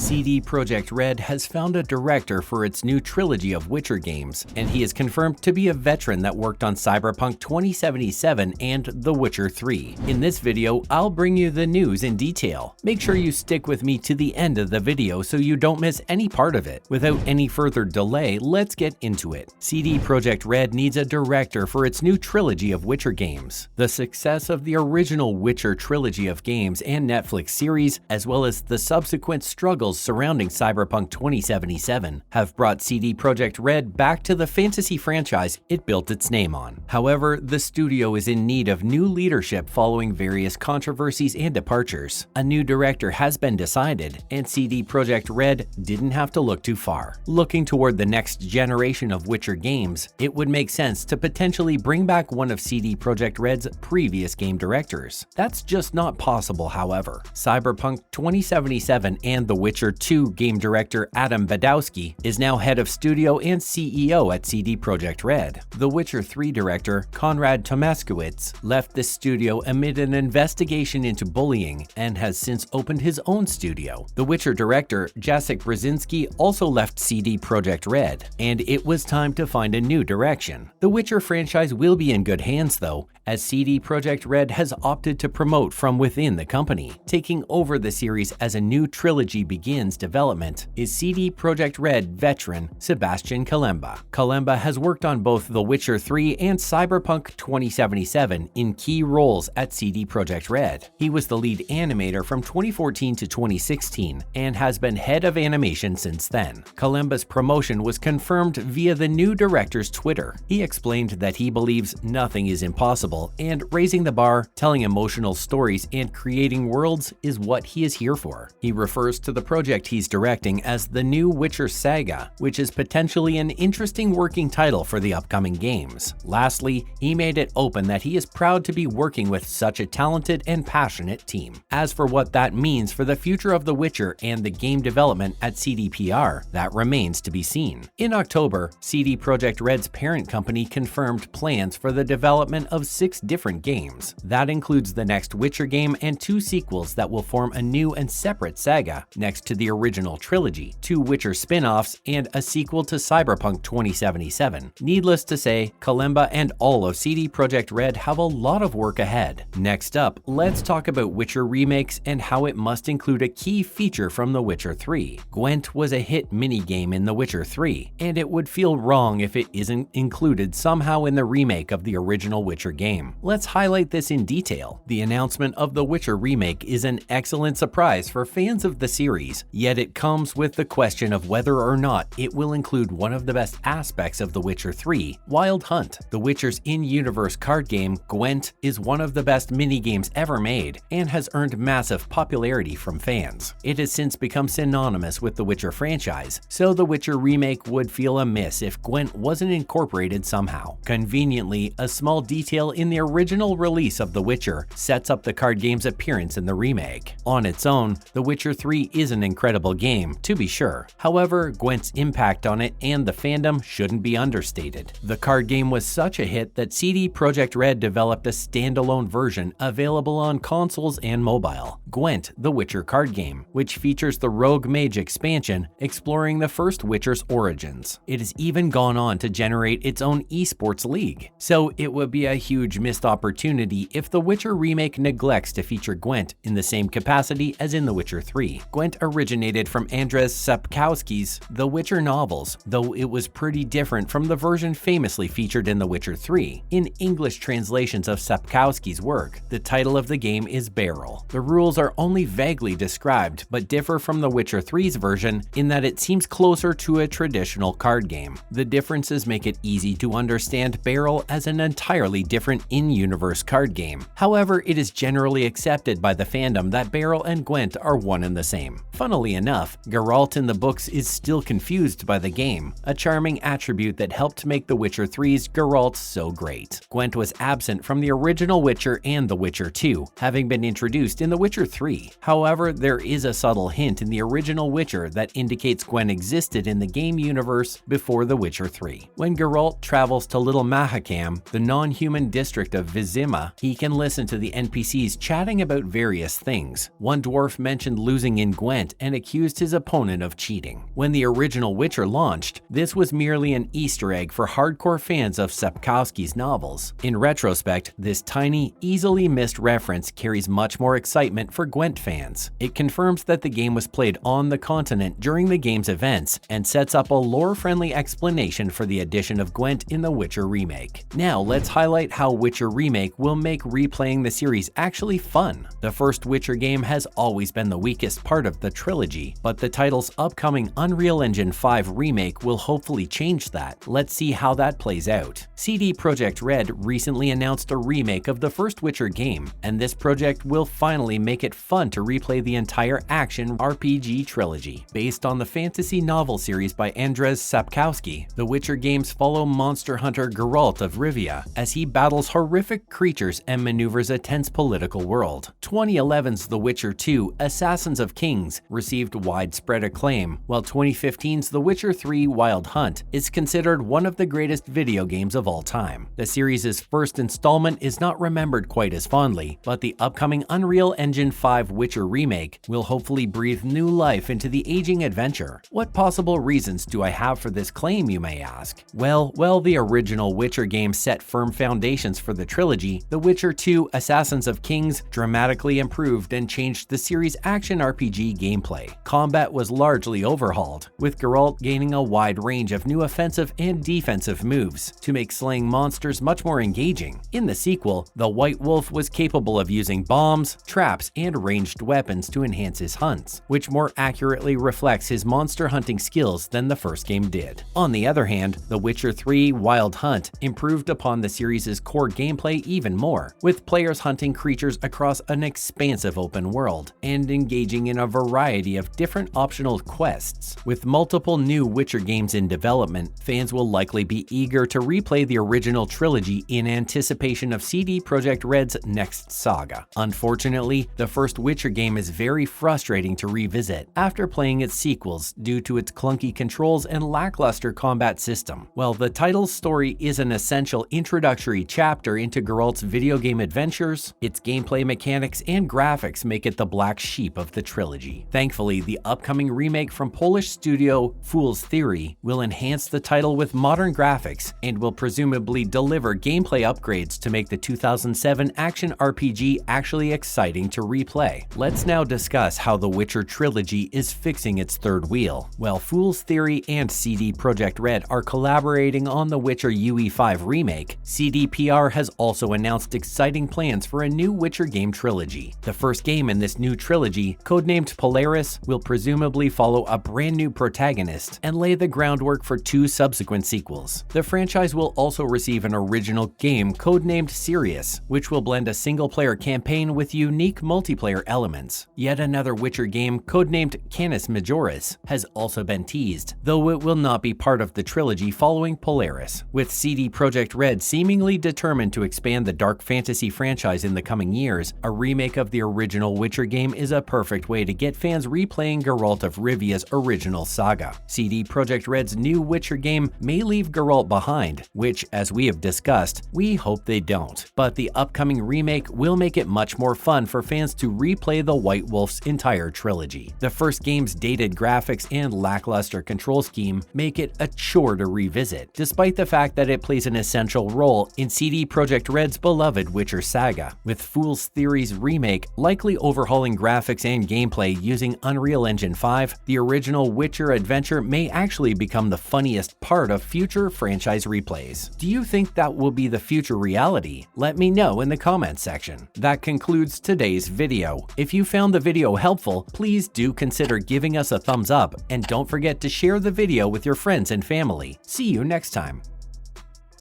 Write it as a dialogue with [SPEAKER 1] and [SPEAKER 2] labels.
[SPEAKER 1] CD Projekt Red has found a director for its new trilogy of Witcher games, and he is confirmed to be a veteran that worked on Cyberpunk 2077 and The Witcher 3. In this video, I'll bring you the news in detail. Make sure you stick with me to the end of the video so you don't miss any part of it. Without any further delay, let's get into it. CD Projekt Red needs a director for its new trilogy of Witcher games. The success of the original Witcher trilogy of games and Netflix series, as well as the subsequent struggles surrounding Cyberpunk 2077, have brought CD Projekt Red back to the fantasy franchise it built its name on. However, the studio is in need of new leadership following various controversies and departures. A new director has been decided, and CD Projekt Red didn't have to look too far. Looking toward the next generation of Witcher games, it would make sense to potentially bring back one of CD Projekt Red's previous game directors. That's just not possible, however. Cyberpunk 2077 and The Witcher 2 game director Adam Badowski is now head of studio and CEO at CD Projekt Red. The Witcher 3 director Konrad Tomaskewicz left the studio amid an investigation into bullying and has since opened his own studio. The Witcher director Jacek Brzezinski also left CD Projekt Red, and it was time to find a new direction. The Witcher franchise will be in good hands though, as CD Projekt Red has opted to promote from within the company. Taking over the series as a new trilogy begins development is CD Projekt Red veteran Sebastian Kalemba. Kalemba has worked on both The Witcher 3 and Cyberpunk 2077 in key roles at CD Projekt Red. He was the lead animator from 2014 to 2016 and has been head of animation since then. Kalemba's promotion was confirmed via the new director's Twitter. He explained that he believes nothing is impossible, and raising the bar, telling emotional stories, and creating worlds is what he is here for. He refers to the project he's directing as the new Witcher Saga, which is potentially an interesting working title for the upcoming games. Lastly, he made it open that he is proud to be working with such a talented and passionate team. As for what that means for the future of The Witcher and the game development at CDPR, that remains to be seen. In October, CD Projekt Red's parent company confirmed plans for the development of 6 different games. That includes the next Witcher game and 2 sequels that will form a new and separate saga next to the original trilogy, 2 Witcher spin-offs, and a sequel to Cyberpunk 2077. Needless to say, Kalemba and all of CD Projekt Red have a lot of work ahead. Next up, let's talk about Witcher remakes and how it must include a key feature from The Witcher 3. Gwent was a hit minigame in The Witcher 3, and it would feel wrong if it isn't included somehow in the remake of the original Witcher game. Let's highlight this in detail. The announcement of The Witcher remake is an excellent surprise for fans of the series, yet it comes with the question of whether or not it will include one of the best aspects of The Witcher 3, Wild Hunt. The Witcher's in-universe card game, Gwent, is one of the best minigames ever made and has earned massive popularity from fans. It has since become synonymous with the Witcher franchise, so The Witcher remake would feel amiss if Gwent wasn't incorporated somehow. Conveniently, a small detail in the original release of The Witcher sets up the card game's appearance in the remake. On its own, The Witcher 3 is an incredible game, to be sure. However, Gwent's impact on it and the fandom shouldn't be understated. The card game was such a hit that CD Projekt Red developed a standalone version available on consoles and mobile, Gwent: The Witcher card game, which features the Rogue Mage expansion exploring the first Witcher's origins. It has even gone on to generate its own esports league, so it would be a huge missed opportunity if The Witcher remake neglects to feature Gwent in the same capacity as in The Witcher 3. Gwent originated from Andrzej Sapkowski's The Witcher novels, though it was pretty different from the version famously featured in The Witcher 3. In English translations of Sapkowski's work, the title of the game is Beryl. The rules are only vaguely described, but differ from The Witcher 3's version in that it seems closer to a traditional card game. The differences make it easy to understand Beryl as an entirely different in-universe card game. However, it is generally accepted by the fandom that Beryl and Gwent are one and the same. Funnily enough, Geralt in the books is still confused by the game, a charming attribute that helped make The Witcher 3's Geralt so great. Gwent was absent from the original Witcher and The Witcher 2, having been introduced in The Witcher 3. However, there is a subtle hint in the original Witcher that indicates Gwent existed in the game universe before The Witcher 3. When Geralt travels to Little Mahakam, the non-human district of Vizima, he can listen to the NPCs chatting about various things. One dwarf mentioned losing in Gwent and accused his opponent of cheating. When the original Witcher launched, this was merely an Easter egg for hardcore fans of Sapkowski's novels. In retrospect, this tiny, easily missed reference carries much more excitement for Gwent fans. It confirms that the game was played on the continent during the game's events and sets up a lore-friendly explanation for the addition of Gwent in the Witcher remake. Now let's highlight how Witcher Remake will make replaying the series actually fun. The first Witcher game has always been the weakest part of the trilogy, but the title's upcoming Unreal Engine 5 remake will hopefully change that. Let's see how that plays out. CD Projekt Red recently announced a remake of the first Witcher game, and this project will finally make it fun to replay the entire action RPG trilogy. Based on the fantasy novel series by Andrzej Sapkowski, the Witcher games follow monster hunter Geralt of Rivia as he battles horrific creatures and maneuvers a tense political world. 2011's The Witcher 2: Assassins of Kings received widespread acclaim, while 2015's The Witcher 3: Wild Hunt is considered one of the greatest video games of all time. The series' first installment is not remembered quite as fondly, but the upcoming Unreal Engine 5 Witcher remake will hopefully breathe new life into the aging adventure. What possible reasons do I have for this claim, you may ask? Well, the original Witcher game set firm foundations for the trilogy, The Witcher 2: Assassins of Kings dramatically improved and changed the series' action RPG gameplay. Combat was largely overhauled, with Geralt gaining a wide range of new offensive and defensive moves to make slaying monsters much more engaging. In the sequel, the White Wolf was capable of using bombs, traps, and ranged weapons to enhance his hunts, which more accurately reflects his monster hunting skills than the first game did. On the other hand, The Witcher 3: Wild Hunt improved upon the series' core gameplay even more, with players hunting creatures across an expansive open world and engaging in a variety of different optional quests. With multiple new Witcher games in development, fans will likely be eager to replay the original trilogy in anticipation of CD Projekt Red's next saga. Unfortunately, the first Witcher game is very frustrating to revisit after playing its sequels due to its clunky controls and lackluster combat system. While the title's story is an essential introductory chapter into Geralt's video game adventures, its gameplay mechanics and graphics make it the black sheep of the trilogy. Thankfully, the upcoming remake from Polish studio Fool's Theory will enhance the title with modern graphics and will presumably deliver gameplay upgrades to make the 2007 action RPG actually exciting to replay. Let's now discuss how the Witcher trilogy is fixing its third wheel. While Fool's Theory and CD Projekt Red are collaborating on the Witcher UE5 remake, CDPR has also announced exciting plans for a new Witcher game trilogy. The first game in this new trilogy, codenamed Polaris, will presumably follow a brand new protagonist and lay the groundwork for 2 subsequent sequels. The franchise will also receive an original game codenamed Sirius, which will blend a single-player campaign with unique multiplayer elements. Yet another Witcher game codenamed Canis Majoris has also been teased, though it will not be part of the trilogy following Polaris. With CD Projekt Red seemingly determined to expand the dark fantasy franchise in the coming years, a remake of the original Witcher game is a perfect way to get fans replaying Geralt of Rivia's original saga. CD Projekt Red's new Witcher game may leave Geralt behind, which, as we have discussed, we hope they don't. But the upcoming remake will make it much more fun for fans to replay the White Wolf's entire trilogy. The first game's dated graphics and lackluster control scheme make it a chore to revisit, despite the fact that it plays an essential role in CD Projekt Red's beloved Witcher saga. With Fool's Theory's remake likely overhauling graphics and gameplay using Unreal Engine 5, the original Witcher adventure may actually become the funniest part of future franchise replays. Do you think that will be the future reality? Let me know in the comments section. That concludes today's video. If you found the video helpful, please do consider giving us a thumbs up and don't forget to share the video with your friends and family. See you next time.